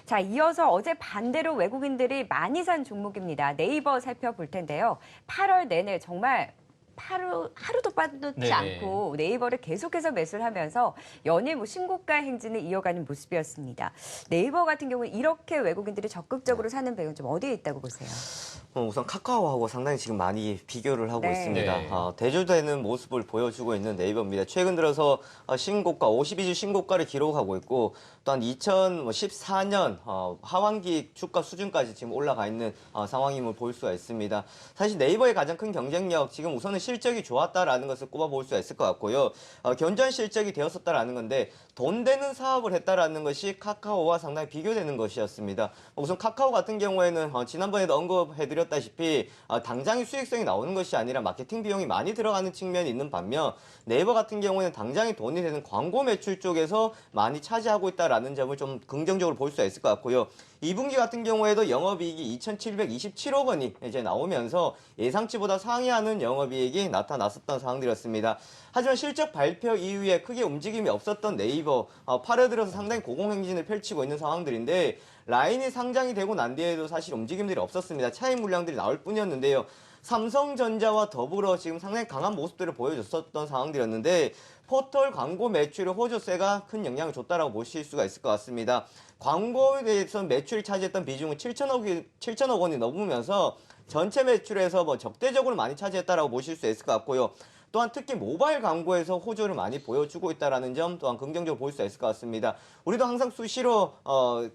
자, 이어서 어제 반대로 외국인들이 많이 산 종목입니다. 네이버 살펴볼 텐데요. 8월 내내 정말 하루도 빠지지 네. 않고 네이버를 계속해서 매수를 하면서 연일 신고가 행진을 이어가는 모습이었습니다. 네이버 같은 경우는 이렇게 외국인들이 적극적으로 사는 배경은 좀 어디에 있다고 보세요? 우선 카카오하고 상당히 지금 많이 비교를 하고 네. 있습니다. 네. 대조되는 모습을 보여주고 있는 네이버입니다. 최근 들어서 신고가, 52주 신고가를 기록하고 있고, 또한 2014년 하반기 주가 수준까지 지금 올라가 있는 상황임을 볼 수가 있습니다. 사실 네이버의 가장 큰 경쟁력, 지금 우선은 실적이 좋았다라는 것을 꼽아볼 수가 있을 것 같고요. 견조한 실적이 되었었다라는 건데, 돈 되는 사업을 했다라는 것이 카카오와 상당히 비교되는 것이었습니다. 우선 카카오 같은 경우에는 지난번에도 언급해드렸다시피 당장의 수익성이 나오는 것이 아니라 마케팅 비용이 많이 들어가는 측면이 있는 반면 네이버 같은 경우에는 당장의 돈이 되는 광고 매출 쪽에서 많이 차지하고 있다라는 점을 좀 긍정적으로 볼 수가 있을 것 같고요. 2분기 같은 경우에도 영업이익이 2,727억 원이 이제 나오면서 예상치보다 상회하는 영업이익이 나타났었던 상황들이었습니다. 하지만 실적 발표 이후에 크게 움직임이 없었던 네이버, 8월 들어서 상당히 고공행진을 펼치고 있는 상황들인데 라인이 상장이 되고 난 뒤에도 사실 움직임들이 없었습니다. 차익 물량들이 나올 뿐이었는데요. 삼성전자와 더불어 지금 상당히 강한 모습들을 보여줬었던 상황들이었는데 포털 광고 매출의 호조세가 큰 영향을 줬다라고 보실 수가 있을 것 같습니다. 광고에 대해서 매출이 차지했던 비중은 7천억 원이 넘으면서 전체 매출에서 적대적으로 많이 차지했다라고 보실 수 있을 것 같고요. 또한 특히 모바일 광고에서 호조를 많이 보여주고 있다는 점 또한 긍정적으로 볼 수 있을 것 같습니다. 우리도 항상 수시로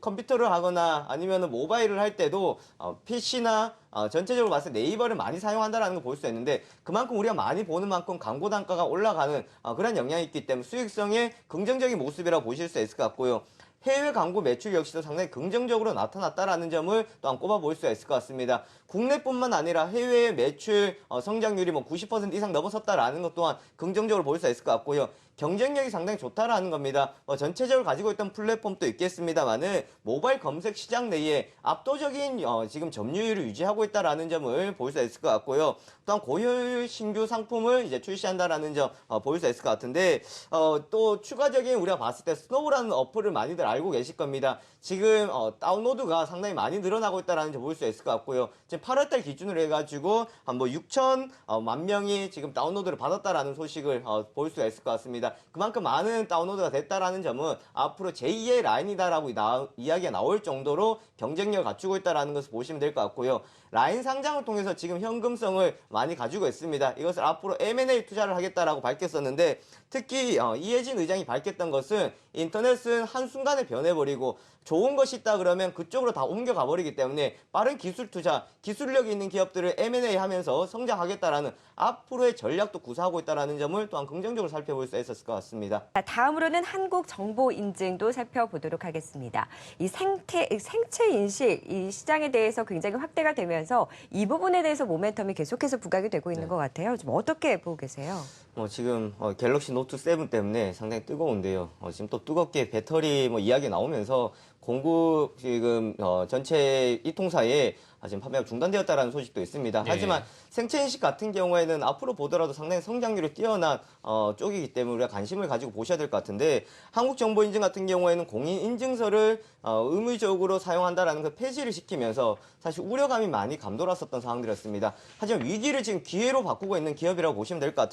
컴퓨터를 하거나 아니면 모바일을 할 때도 PC나 전체적으로 봤을 때 네이버를 많이 사용한다는 걸 볼 수 있는데 그만큼 우리가 많이 보는 만큼 광고 단가가 올라가는 그런 영향이 있기 때문에 수익성의 긍정적인 모습이라고 보실 수 있을 것 같고요. 해외 광고 매출 역시도 상당히 긍정적으로 나타났다라는 점을 또한 꼽아볼 수가 있을 것 같습니다. 국내뿐만 아니라 해외의 매출 성장률이 90% 이상 넘어섰다라는 것 또한 긍정적으로 볼 수가 있을 것 같고요. 경쟁력이 상당히 좋다라는 겁니다. 전체적으로 가지고 있던 플랫폼도 있겠습니다만은 모바일 검색 시장 내에 압도적인 지금 점유율을 유지하고 있다라는 점을 볼 수 있을 것 같고요. 또한 고효율 신규 상품을 이제 출시한다라는 점 볼 수 있을 것 같은데 또 추가적인 우리가 봤을 때 스노우라는 어플을 많이들 알고 계실 겁니다. 지금 다운로드가 상당히 많이 늘어나고 있다라는 점 볼 수 있을 것 같고요. 지금 8월달 기준으로 해가지고 한 6천만 명이 지금 다운로드를 받았다라는 소식을 볼 수가 있을 것 같습니다. 그만큼 많은 다운로드가 됐다라는 점은 앞으로 제2의 라인이다라고 이야기가 나올 정도로 경쟁력을 갖추고 있다라는 것을 보시면 될 것 같고요. 라인 상장을 통해서 지금 현금성을 많이 가지고 있습니다. 이것을 앞으로 M&A 투자를 하겠다라고 밝혔었는데 특히 이해진 의장이 밝혔던 것은 인터넷은 한순간에 변해버리고 좋은 것이 있다 그러면 그쪽으로 다 옮겨가 버리기 때문에 빠른 기술 투자, 기술력이 있는 기업들을 M&A 하면서 성장하겠다라는 앞으로의 전략도 구사하고 있다는 점을 또한 긍정적으로 살펴볼 수 있었을 것 같습니다. 자, 다음으로는 한국정보인증도 살펴보도록 하겠습니다. 이 생체 인식, 이 시장에 대해서 굉장히 확대가 되면서 이 부분에 대해서 모멘텀이 계속해서 부각이 되고 있는 것 같아요. 좀 어떻게 보고 계세요? 지금 갤럭시 노트 7 때문에 상당히 뜨거운데요. 지금 또 뜨겁게 배터리 이야기 나오면서 공급 지금 전체 이통사에 지금 판매가 중단되었다라는 소식도 있습니다. 네. 하지만 생체인식 같은 경우에는 앞으로 보더라도 상당히 성장률이 뛰어난 쪽이기 때문에 우리가 관심을 가지고 보셔야 될 것 같은데 한국정보인증 같은 경우에는 공인인증서를 의무적으로 사용한다라는 걸 폐지를 시키면서 사실 우려감이 많이 감돌았었던 상황들이었습니다. 하지만 위기를 지금 기회로 바꾸고 있는 기업이라고 보시면 될 것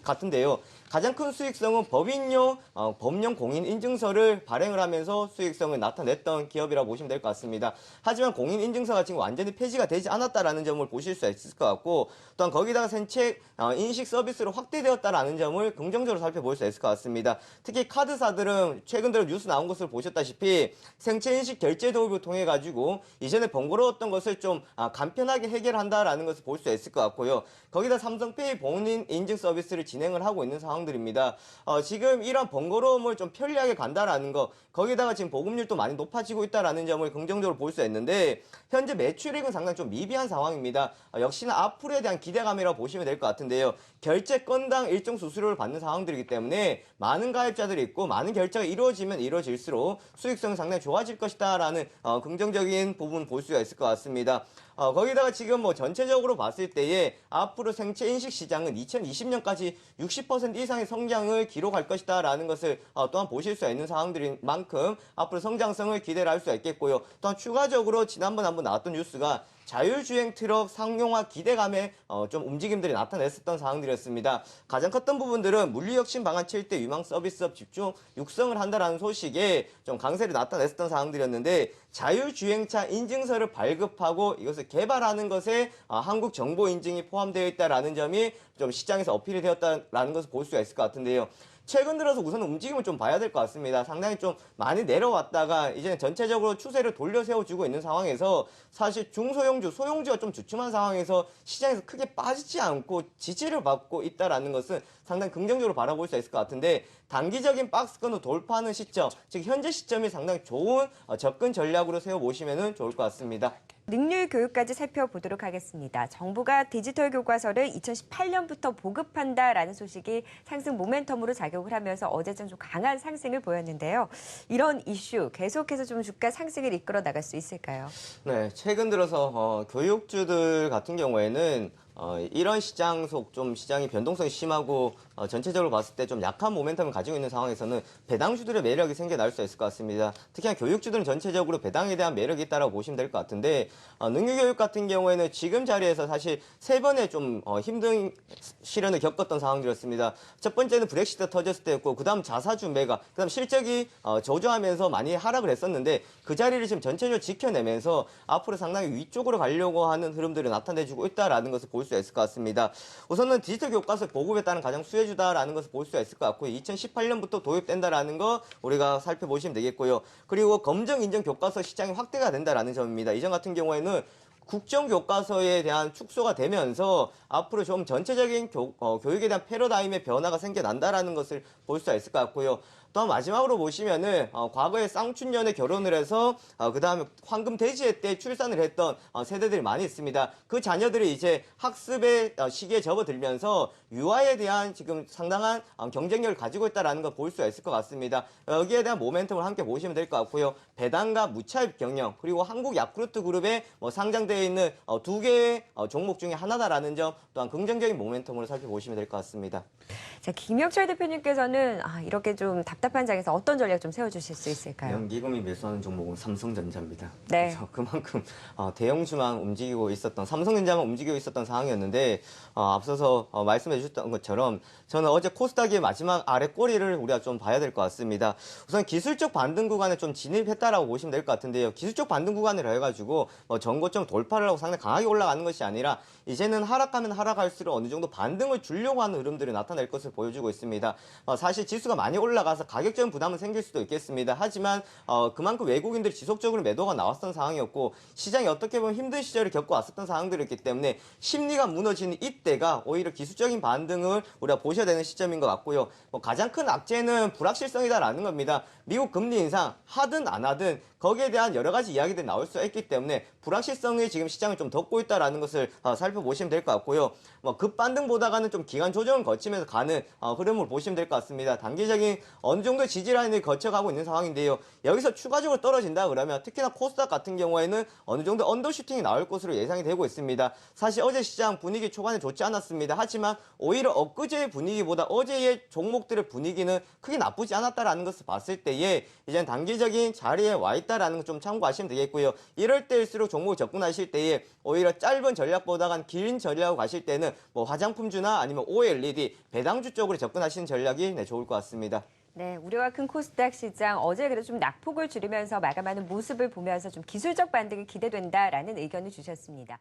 같은데요. 가장 큰 수익성은 법인용 법령 공인인증서를 발행을 하면서 수익성을 나타냈던 기업이라고 보시면 될 것 같습니다. 하지만 공인인증서가 지금 완전히 폐지가 되지 않았다라는 점을 보실 수 있을 것 같고 또한 거기다가 생체 인식 서비스로 확대되었다라는 점을 긍정적으로 살펴볼 수 있을 것 같습니다. 특히 카드사들은 최근 들어 뉴스 나온 것을 보셨다시피 생체 인식 결제 도입을 통해 가지고 이전에 번거로웠던 것을 좀 간편하게 해결한다라는 것을 볼 수 있을 것 같고요. 거기다 삼성페이 본인 인증 서비스를 진행을 하고 있는 상황들입니다. 지금 이런 번거로움을 좀 편리하게 간다라는 거 거기다가 지금 보급률도 많이 높아지고 있다라는 점을 긍정적으로 볼 수 있는데 현재 매출액은 상당히 좀 미비한 상황입니다. 역시나 앞으로에 대한 기대감이라고 보시면 될 것 같은데요. 결제 건당 일정 수수료를 받는 상황들이기 때문에 많은 가입자들이 있고 많은 결제가 이루어지면 이루어질수록 수익성이 상당히 좋아질 것이다라는 긍정적인 부분 볼 수가 있을 것 같습니다. 거기다가 지금 전체적으로 봤을 때에 앞으로 생체 인식 시장은 2020년까지 60% 이상의 성장을 기록할 것이다라는 것을 또한 보실 수 있는 상황들인 만큼 앞으로 성장성 상승을 기대를 할 수가 있겠고요. 또한 추가적으로 지난번 한번 나왔던 뉴스가 자율주행 트럭 상용화 기대감에 좀 움직임들이 나타냈었던 상황들이었습니다. 가장 컸던 부분들은 물리혁신 방안 7대 유망 서비스업 집중 육성을 한다라는 소식에 좀 강세를 나타냈었던 상황들이었는데 자율주행차 인증서를 발급하고 이것을 개발하는 것에 한국 정보 인증이 포함되어 있다라는 점이 좀 시장에서 어필이 되었다라는 것을 볼 수가 있을 것 같은데요. 최근 들어서 우선 움직임을 좀 봐야 될 것 같습니다. 상당히 좀 많이 내려왔다가 이제는 전체적으로 추세를 돌려 세워주고 있는 상황에서 사실 중소형주, 소형주가 좀 주춤한 상황에서 시장에서 크게 빠지지 않고 지지를 받고 있다는 것은 상당히 긍정적으로 바라볼 수 있을 것 같은데 단기적인 박스권을 돌파하는 시점, 즉 현재 시점이 상당히 좋은 접근 전략으로 세워보시면 좋을 것 같습니다. 능률 교육까지 살펴보도록 하겠습니다. 정부가 디지털 교과서를 2018년부터 보급한다라는 소식이 상승 모멘텀으로 작용을 하면서 어제쯤 좀 강한 상승을 보였는데요. 이런 이슈 계속해서 좀 주가 상승을 이끌어 나갈 수 있을까요? 네, 최근 들어서 교육주들 같은 경우에는 이런 시장 속 좀 시장이 변동성이 심하고 전체적으로 봤을 때 좀 약한 모멘텀을 가지고 있는 상황에서는 배당주들의 매력이 생겨날 수 있을 것 같습니다. 특히나 교육주들은 전체적으로 배당에 대한 매력이 있다고 보시면 될 것 같은데 능유교육 같은 경우에는 지금 자리에서 사실 세 번의 좀 힘든 시련을 겪었던 상황들이었습니다. 첫 번째는 브렉시트 터졌을 때였고 그다음 자사주 매가, 그다음 실적이 저조하면서 많이 하락을 했었는데 그 자리를 지금 전체적으로 지켜내면서 앞으로 상당히 위쪽으로 가려고 하는 흐름들을 나타내주고 있다라는 것을 볼 수 있을 것 같습니다. 우선은 디지털 교과서 보급에 따른 가장 수혜주다라는 것을 볼 수가 있을 것 같고요. 2018년부터 도입된다라는 거 우리가 살펴보시면 되겠고요. 그리고 검정 인증 교과서 시장이 확대가 된다라는 점입니다. 이전 같은 경우에는 국정교과서에 대한 축소가 되면서 앞으로 좀 전체적인 교육에 대한 패러다임의 변화가 생겨난다라는 것을 볼 수가 있을 것 같고요. 또 마지막으로 보시면은 과거에 쌍춘년에 결혼을 해서 그 다음에 황금 대지해 때 출산을 했던 세대들이 많이 있습니다. 그 자녀들이 이제 학습의 시기에 접어들면서 유아에 대한 지금 상당한 경쟁력을 가지고 있다는 걸 볼 수가 있을 것 같습니다. 여기에 대한 모멘텀을 함께 보시면 될 것 같고요. 배당과 무차입 경영 그리고 한국 야쿠르트 그룹에 상장되어 있는 두 개의 종목 중에 하나다라는 점 또한 긍정적인 모멘텀으로 살펴보시면 될 것 같습니다. 자, 김영철 대표님께서는 이렇게 좀 답답한 장에서 어떤 전략 좀 세워주실 수 있을까요? 연기금이 매수하는 종목은 삼성전자입니다. 네. 그래서 그만큼 대형주만 움직이고 있었던 삼성전자만 움직이고 있었던 상황이었는데 앞서서 말씀해 주셨던 것처럼 저는 어제 코스닥의 마지막 아래 꼬리를 우리가 좀 봐야 될 것 같습니다. 우선 기술적 반등 구간에 좀 진입했다라고 보시면 될 것 같은데요. 기술적 반등 구간이라 해가지고 전고점 돌파를 하고 상당히 강하게 올라가는 것이 아니라 이제는 하락하면 하락할수록 어느 정도 반등을 주려고 하는 흐름들이 나타날 것을 보여주고 있습니다. 사실 지수가 많이 올라가서 가격적인 부담은 생길 수도 있겠습니다. 하지만 그만큼 외국인들이 지속적으로 매도가 나왔던 상황이었고 시장이 어떻게 보면 힘든 시절을 겪고 왔었던 상황들이었기 때문에 심리가 무너지는 이때가 오히려 기술적인 반등을 우리가 보셔야 되는 시점인 것 같고요. 가장 큰 악재는 불확실성이다라는 겁니다. 미국 금리 인상 하든 안 하든 거기에 대한 여러 가지 이야기들이 나올 수 있기 때문에 불확실성이 지금 시장을 좀 덮고 있다라는 것을 살펴보시면 될 것 같고요. 급반등보다가는 좀 기간 조정을 거치면서 가는 흐름을 보시면 될 것 같습니다. 단기적인 어느 정도 지지라인을 거쳐가고 있는 상황인데요. 여기서 추가적으로 떨어진다 그러면 특히나 코스닥 같은 경우에는 어느 정도 언더슈팅이 나올 것으로 예상이 되고 있습니다. 사실 어제 시장 분위기 초반에 좋지 않았습니다. 하지만 오히려 엊그제의 분위기보다 어제의 종목들의 분위기는 크게 나쁘지 않았다라는 것을 봤을 때에 이제는 단기적인 자리에 와 있다라는 거 좀 참고하시면 되겠고요. 이럴 때일수록 종목을 접근하실 때에 오히려 짧은 전략보다는 긴 전략으로 가실 때는 화장품주나 아니면 OLED, 배당주 쪽으로 접근하시는 전략이 좋을 것 같습니다. 네, 우려가 큰 코스닥 시장 어제 그래도 좀 낙폭을 줄이면서 마감하는 모습을 보면서 좀 기술적 반등이 기대된다라는 의견을 주셨습니다.